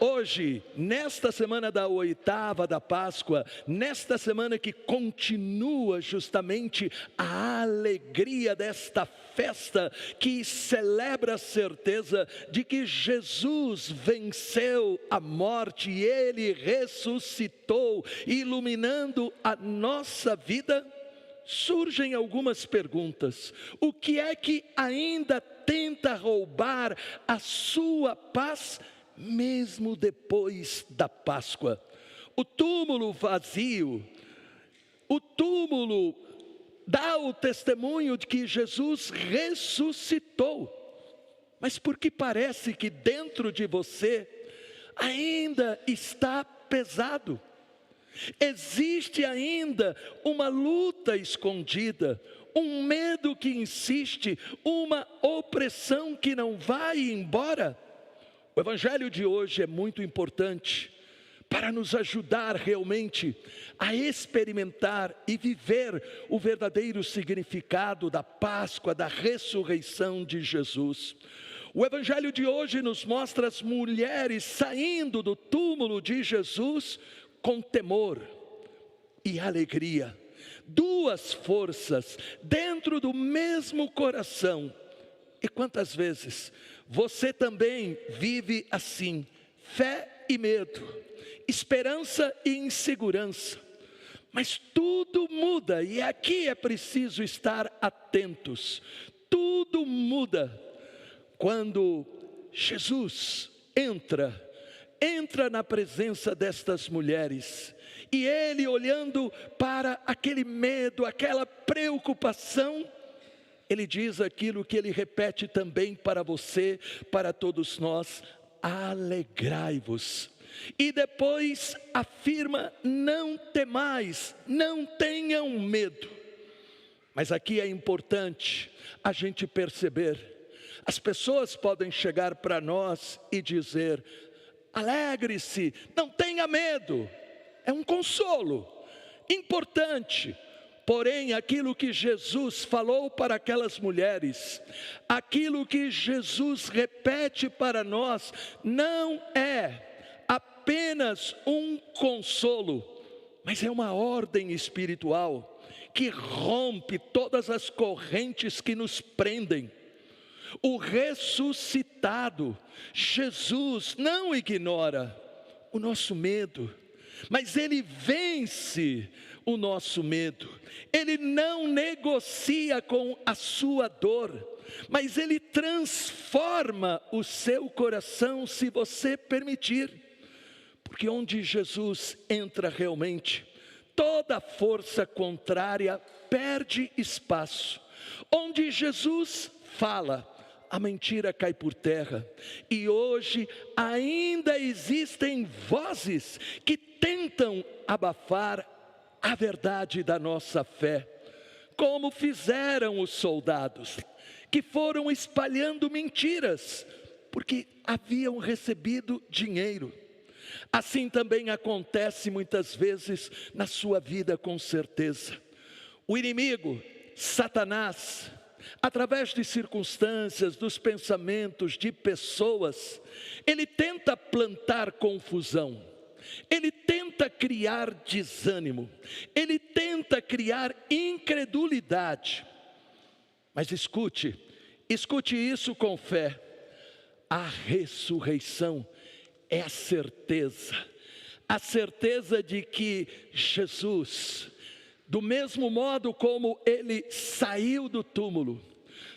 Hoje, nesta semana da oitava da Páscoa, nesta semana que continua justamente a alegria desta festa, que celebra a certeza de que Jesus venceu a morte e Ele ressuscitou, iluminando a nossa vida, surgem algumas perguntas. O que é que ainda tenta roubar a sua paz, mesmo depois da Páscoa? O túmulo vazio, o túmulo dá o testemunho de que Jesus ressuscitou, mas porque parece que dentro de você ainda está pesado. Existe ainda uma luta escondida, um medo que insiste, uma opressão que não vai embora. O Evangelho de hoje é muito importante para nos ajudar realmente a experimentar e viver o verdadeiro significado da Páscoa, da ressurreição de Jesus. O Evangelho de hoje nos mostra as mulheres saindo do túmulo de Jesus com temor e alegria, duas forças dentro do mesmo coração. E quantas vezes você também vive assim, fé e medo, esperança e insegurança, mas tudo muda, e aqui é preciso estar atentos. Tudo muda quando Jesus entra na presença destas mulheres, e Ele, olhando para aquele medo, aquela preocupação, Ele diz aquilo que Ele repete também para você, para todos nós: alegrai-vos. E depois afirma: não temais, não tenham medo. Mas aqui é importante a gente perceber, as pessoas podem chegar para nós e dizer: alegre-se, não tenha medo. É um consolo importante. Porém, aquilo que Jesus falou para aquelas mulheres, aquilo que Jesus repete para nós, não é apenas um consolo, mas é uma ordem espiritual que rompe todas as correntes que nos prendem. O ressuscitado Jesus não ignora o nosso medo, mas Ele vence o nosso medo. Ele não negocia com a sua dor, mas Ele transforma o seu coração, se você permitir. Porque onde Jesus entra realmente, toda força contrária perde espaço. Onde Jesus fala, a mentira cai por terra. E hoje ainda existem vozes que tentam abafar a verdade da nossa fé, como fizeram os soldados, que foram espalhando mentiras, porque haviam recebido dinheiro. Assim também acontece muitas vezes na sua vida, com certeza. O inimigo, Satanás, através de circunstâncias, dos pensamentos de pessoas, ele tenta plantar confusão, ele tenta criar desânimo, ele tenta criar incredulidade. Mas escute isso com fé: a ressurreição é a certeza de que Jesus, do mesmo modo como Ele saiu do túmulo,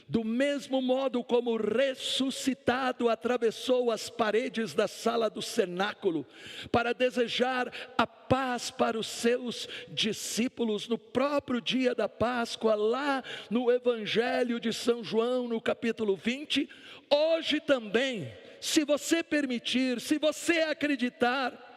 do mesmo modo como ressuscitado atravessou as paredes da sala do cenáculo para desejar a paz para os seus discípulos no próprio dia da Páscoa, lá no Evangelho de São João, no capítulo 20, hoje também, se você permitir, se você acreditar,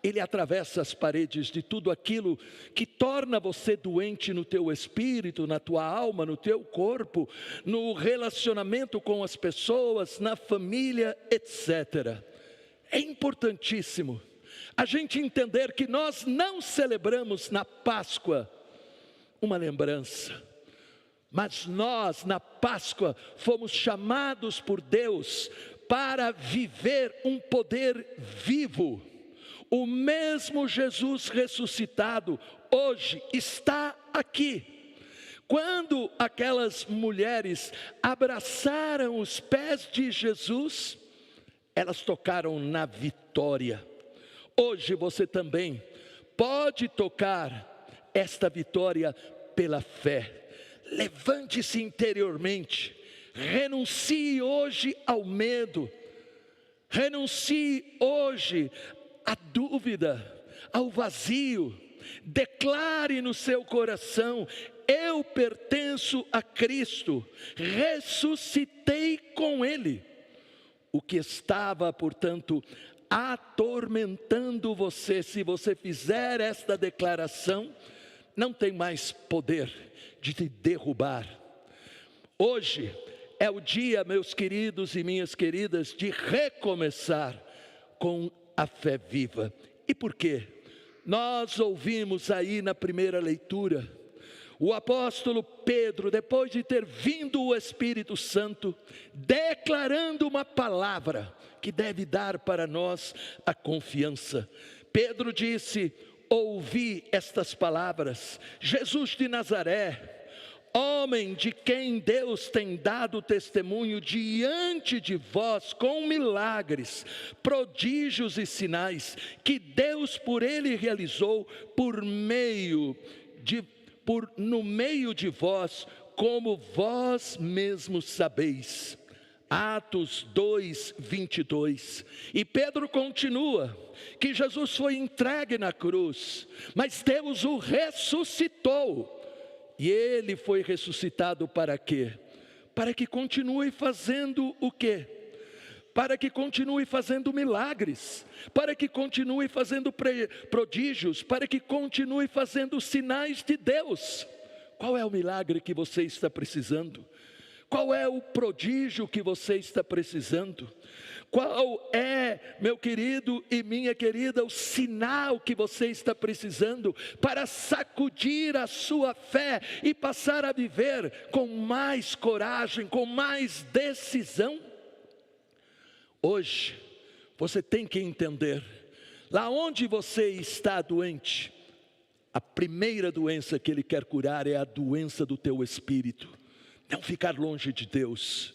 Ele atravessa as paredes de tudo aquilo que torna você doente no teu espírito, na tua alma, no teu corpo, no relacionamento com as pessoas, na família, etc. É importantíssimo a gente entender que nós não celebramos na Páscoa uma lembrança, mas nós na Páscoa fomos chamados por Deus para viver um poder vivo. O mesmo Jesus ressuscitado hoje está aqui. Quando aquelas mulheres abraçaram os pés de Jesus, elas tocaram na vitória. Hoje você também pode tocar esta vitória pela fé. Levante-se interiormente, renuncie hoje ao medo, renuncie hoje à dúvida, ao vazio. Declare no seu coração: eu pertenço a Cristo, ressuscitei com Ele. O que estava, portanto, atormentando você, se você fizer esta declaração, não tem mais poder de te derrubar. Hoje é o dia, meus queridos e minhas queridas, de recomeçar com a fé viva. E por quê? Nós ouvimos aí na primeira leitura, o apóstolo Pedro, depois de ter vindo o Espírito Santo, declarando uma palavra que deve dar para nós a confiança. Pedro disse: ouvi estas palavras, Jesus de Nazaré, homem de quem Deus tem dado testemunho diante de vós com milagres, prodígios e sinais, que Deus por ele realizou no meio de vós, como vós mesmos sabeis. Atos 2, 22. E Pedro continua, que Jesus foi entregue na cruz, mas Deus o ressuscitou. E ele foi ressuscitado para quê? Para que continue fazendo o quê? Para que continue fazendo milagres, para que continue fazendo prodígios, para que continue fazendo sinais de Deus. Qual é o milagre que você está precisando? Qual é o prodígio que você está precisando? Qual é, meu querido e minha querida, o sinal que você está precisando para sacudir a sua fé e passar a viver com mais coragem, com mais decisão? Hoje, você tem que entender, lá onde você está doente, a primeira doença que Ele quer curar é a doença do teu espírito. Não ficar longe de Deus,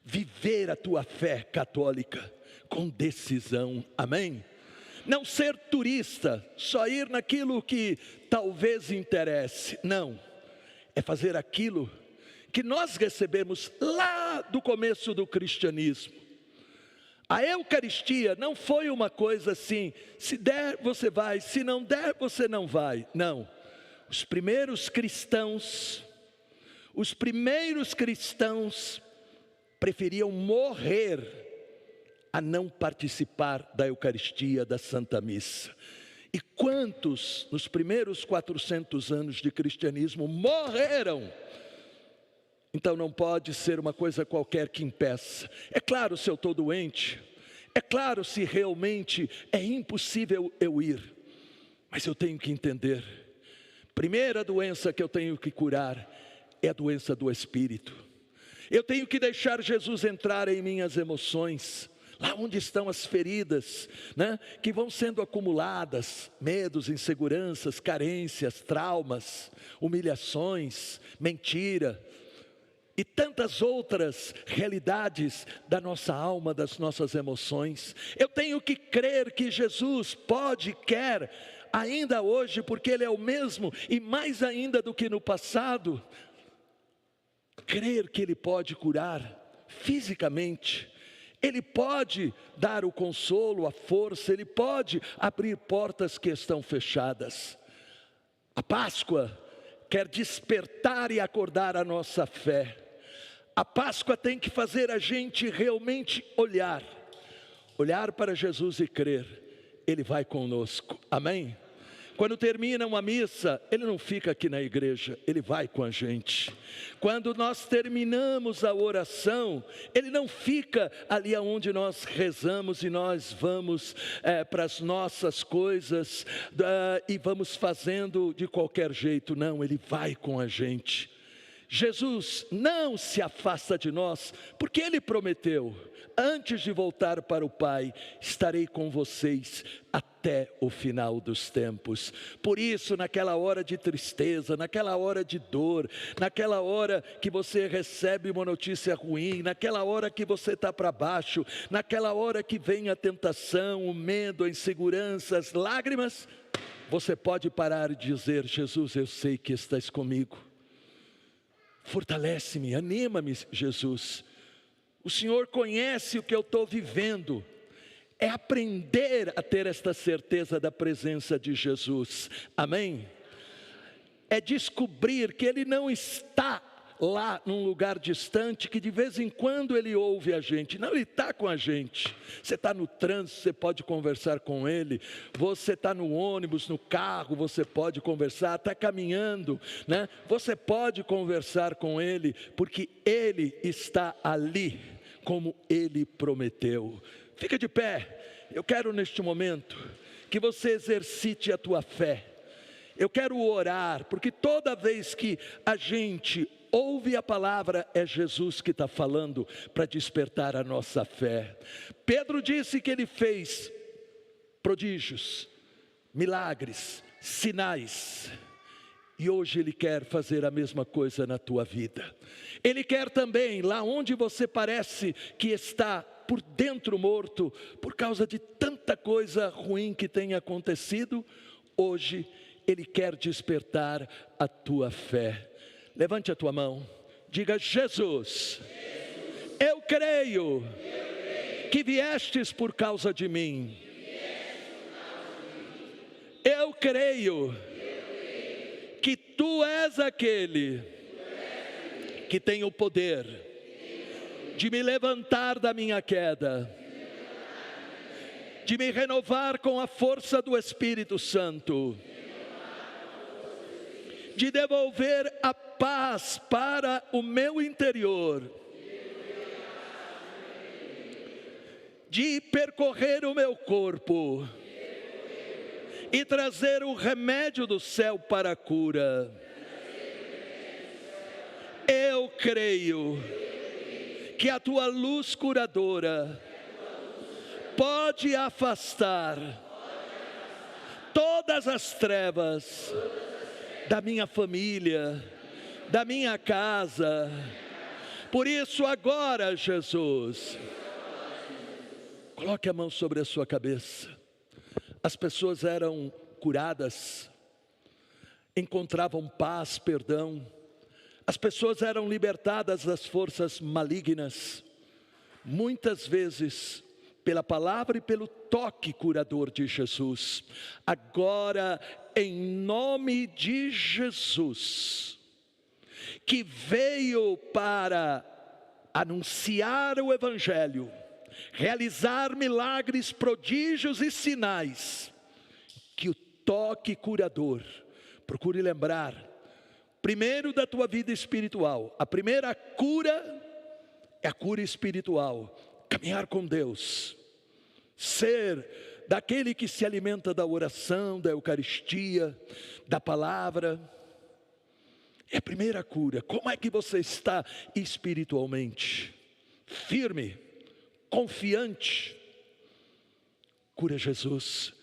viver a tua fé católica com decisão, amém? Não ser turista, só ir naquilo que talvez interesse, não, é fazer aquilo que nós recebemos lá do começo do cristianismo. A Eucaristia não foi uma coisa assim, se der você vai, se não der você não vai, não. Os primeiros cristãos preferiam morrer a não participar da Eucaristia, da Santa Missa. E quantos nos primeiros 400 anos de cristianismo morreram? Então não pode ser uma coisa qualquer que impeça. É claro, se eu estou doente, é claro se realmente é impossível eu ir, mas eu tenho que entender, primeira doença que eu tenho que curar é a doença do espírito. Eu tenho que deixar Jesus entrar em minhas emoções, lá onde estão as feridas, né, que vão sendo acumuladas, medos, inseguranças, carências, traumas, humilhações, mentira, e tantas outras realidades da nossa alma, das nossas emoções. Eu tenho que crer que Jesus pode, quer, ainda hoje, porque Ele é o mesmo, e mais ainda do que no passado, crer que Ele pode curar fisicamente, Ele pode dar o consolo, a força, Ele pode abrir portas que estão fechadas. A Páscoa quer despertar e acordar a nossa fé. A Páscoa tem que fazer a gente realmente olhar para Jesus e crer, Ele vai conosco, amém? Quando termina uma missa, Ele não fica aqui na igreja, Ele vai com a gente. Quando nós terminamos a oração, Ele não fica ali onde nós rezamos e nós vamos para as nossas coisas e vamos fazendo de qualquer jeito. Não, Ele vai com a gente. Jesus não se afasta de nós, porque Ele prometeu: antes de voltar para o Pai, estarei com vocês até o final dos tempos. Por isso, naquela hora de tristeza, naquela hora de dor, naquela hora que você recebe uma notícia ruim, naquela hora que você está para baixo, naquela hora que vem a tentação, o medo, a insegurança, as lágrimas, você pode parar e dizer: Jesus, eu sei que estás comigo. Fortalece-me, anima-me, Jesus. O Senhor conhece o que eu estou vivendo. É aprender a ter esta certeza da presença de Jesus. Amém? É descobrir que Ele não está lá num lugar distante, que de vez em quando Ele ouve a gente. Não, Ele está com a gente. Você está no trânsito, você pode conversar com Ele. Você está no ônibus, no carro, você pode conversar. Está caminhando, né? Você pode conversar com Ele, porque Ele está ali, como Ele prometeu. Fica de pé. Eu quero neste momento que você exercite a tua fé. Eu quero orar, porque toda vez que a gente ouve a palavra, é Jesus que está falando para despertar a nossa fé. Pedro disse que ele fez prodígios, milagres, sinais. E hoje Ele quer fazer a mesma coisa na tua vida. Ele quer também, lá onde você parece que está por dentro morto, por causa de tanta coisa ruim que tem acontecido, hoje Ele quer despertar a tua fé. Levante a tua mão, diga: Jesus, eu creio que viestes por causa de mim. Eu creio que Tu és aquele que tem o poder de me levantar da minha queda, de me renovar com a força do Espírito Santo, de devolver a paz para o meu interior, de percorrer o meu corpo e trazer o remédio do céu para a cura. Eu creio que a Tua luz curadora pode afastar todas as trevas da minha família, da minha casa. Por isso agora, Jesus, coloque a mão sobre a sua cabeça. As pessoas eram curadas, encontravam paz, perdão. As pessoas eram libertadas das forças malignas, muitas vezes pela palavra e pelo toque curador de Jesus. Agora, em nome de Jesus, que veio para anunciar o Evangelho, realizar milagres, prodígios e sinais, que o toque curador, procure lembrar, primeiro da tua vida espiritual. A primeira cura é a cura espiritual, caminhar com Deus, ser daquele que se alimenta da oração, da Eucaristia, da palavra. É a primeira cura. Como é que você está espiritualmente? Firme, confiante. Cura Jesus.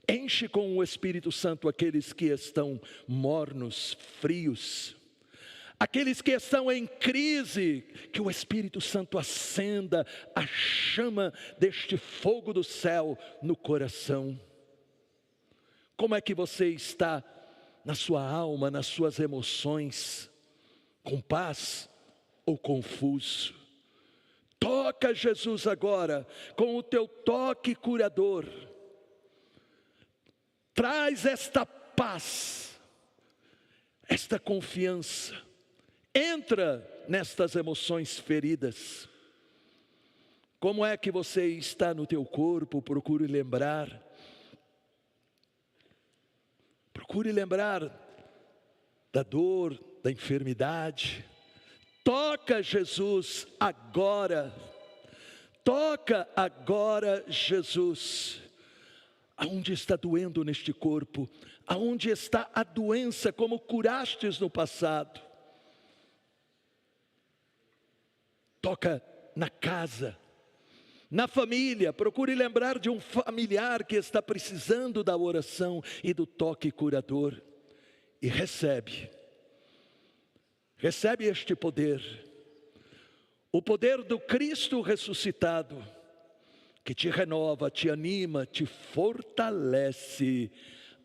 Enche com o Espírito Santo aqueles que estão mornos, frios. Aqueles que estão em crise, que o Espírito Santo acenda a chama deste fogo do céu no coração. Como é que você está na sua alma, nas suas emoções? Com paz ou confuso? Toca Jesus agora com o teu toque curador. Traz esta paz, esta confiança. Entra nestas emoções feridas. Como é que você está no teu corpo? Procure lembrar. Procure lembrar da dor, da enfermidade. Toca Jesus agora. Toca agora Jesus. Aonde está doendo neste corpo? Aonde está a doença como curastes no passado? Toca na casa, na família. Procure lembrar de um familiar que está precisando da oração e do toque curador. E recebe este poder, o poder do Cristo ressuscitado, que te renova, te anima, te fortalece.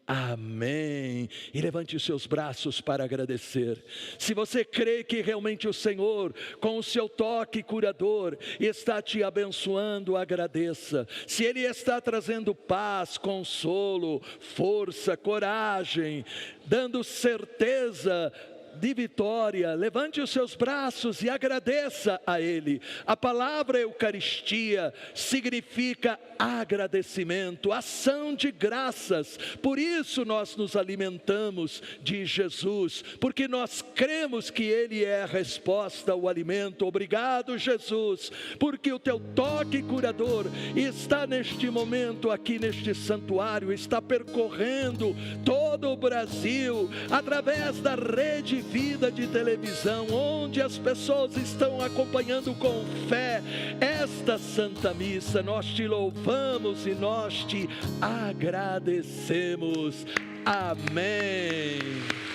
Amém. E levante os seus braços para agradecer. Se você crê que realmente o Senhor, com o seu toque curador, está te abençoando, agradeça. Se Ele está trazendo paz, consolo, força, coragem, dando certeza de vitória, levante os seus braços e agradeça a Ele. A palavra Eucaristia significa agradecimento, ação de graças. Por isso nós nos alimentamos de Jesus, porque nós cremos que Ele é a resposta ao alimento. Obrigado, Jesus, porque o teu toque curador está neste momento aqui neste santuário, está percorrendo todo o Brasil, através da Rede Vida de televisão, onde as pessoas estão acompanhando com fé esta Santa Missa. Nós te louvamos e nós te agradecemos. Amém.